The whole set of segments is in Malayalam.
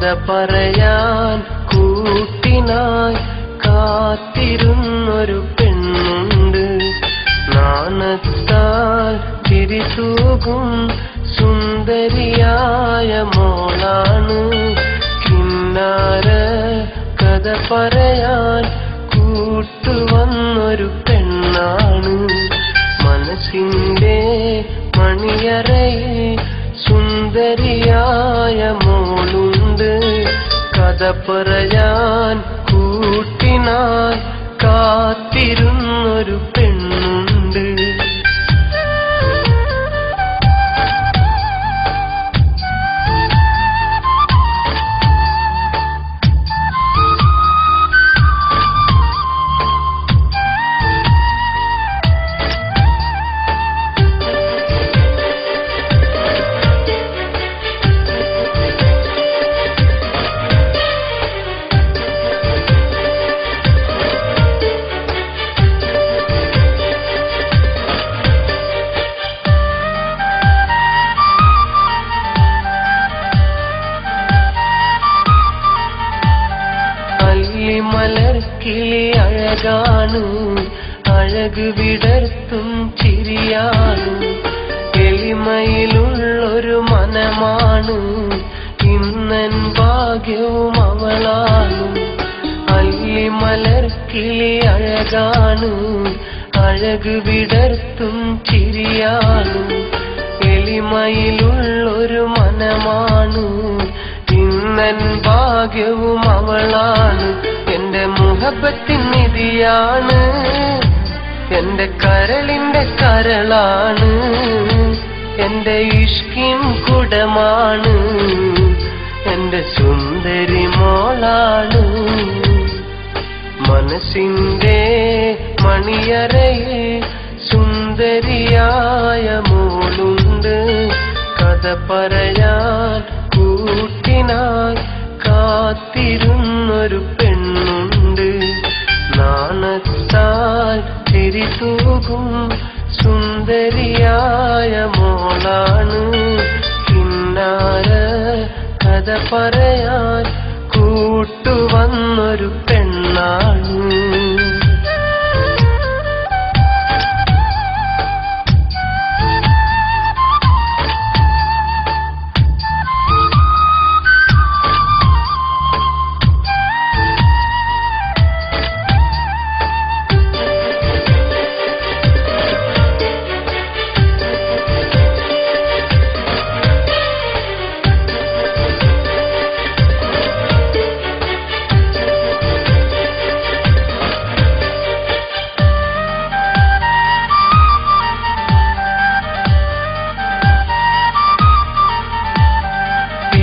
കഥ പറയാൻ കൂട്ടിനായി കാത്തിരുന്നൊരു പെണ്ണുണ്ട്. നാണത്താൽ ചിരിതൂകും സുന്ദരിയായ മോളാണ്. കിന്നാര കഥ പറയാൻ കൂട്ടുവന്നൊരു പെണ്ണാണ്. മനസ്സിന്റെ മണിയറയിൽ സുന്ദരിയായ മോളുണ്ട്. കഥ പറയാൻ കൂട്ടിനായി കാത്തിരുന്നൊരു പെണ്ണുണ്ട്. മലർക്കിളി അഴകാണ്, അഴക് വിടർത്തും ചിരിയാണ്. എളിമയിലുള്ളൊരു മനമാണ്, ഇന്നൻ ഭാഗ്യവും അവളാണ്. അല്ലി മലർക്കിളി അഴകാണ്, അഴക് വിടർത്തും ചിരിയാണ്. എളിമയിലുള്ളൊരു മനമാണ്, ഇന്നൻ ഭാഗ്യവും അവളാണ്. എന്റെ മുഹബത്തിൻ നിധിയാണ്, എന്റെ കരളിന്റെ കരളാണ്. എന്റെ ഇഷ്കിൻ കുടമാണ്, എന്റെ സുന്ദരി മോളാണ്. മനസ്സിന്റെ മണിയറയിൽ സുന്ദരിയായ മോളുണ്ട്. കഥ പറയാൻ കൂട്ടിനായി കാത്തിരുന്നൊരു പെണ്ണുണ്ട്. നാണത്താൽ ചിരിതൂകും സുന്ദരിയായ മോളാണ്. കിന്നാര കഥ പറയാൻ കൂട്ടുവന്നൊരു പെണ്ണാണ്.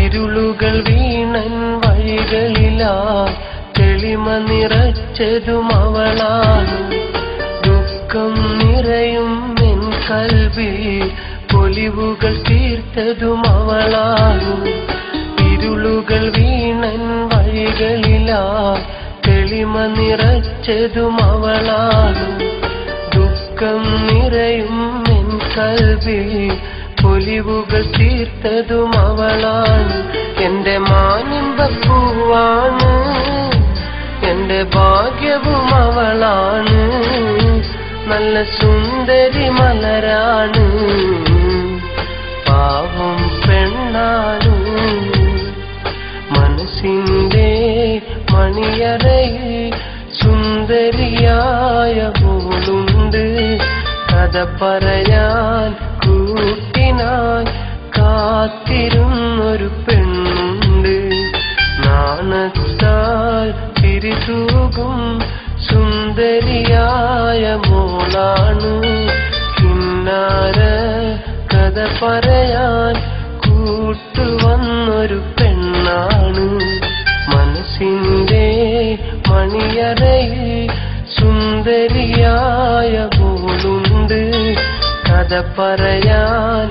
ഇരുളുകൾ വീണൻ വഴികളിലാ തെളിമ നിറച്ചതും അവളാണ്. ദുഃഖം നിറയും എൻ കൽവിൽ പൊലിവുകൾ തീർത്തതും അവളാണ്. ഇരുളുകൾ വീണൻ വഴികളിലാ തെളിമ നിറച്ചതും അവളാണ്. ദുഃഖം നിറയും എൻ കൽവിൽ പൊലിവുകൾ തീർത്തതും അവളാണ്. എന്റെ മാനിമ്പപ്പൂവാണ്, എന്റെ ഭാഗ്യവും അവളാണ്. നല്ല സുന്ദരി മലരാണ്, പാവം പെണ്ണാണ്. മനസ്സിന്റെ മണിയറയിൽ സുന്ദരിയായ മോളുണ്ട്. കഥ പറയാൻ കൂട്ടിനായി കാത്തിരുന്നൊരു പെണ്ണുണ്ട്. നാണത്താൽ ചിരിതൂകും സുന്ദരിയായ മോളാണ്. കിന്നാര കഥ പറയാൻ കൂട്ടുവന്നൊരു പെണ്ണാണ്. മനസ്സിന്റെ മണിയറയിൽ സുന്ദരിയായ മോളുണ്ട്. കഥ പറയാൻ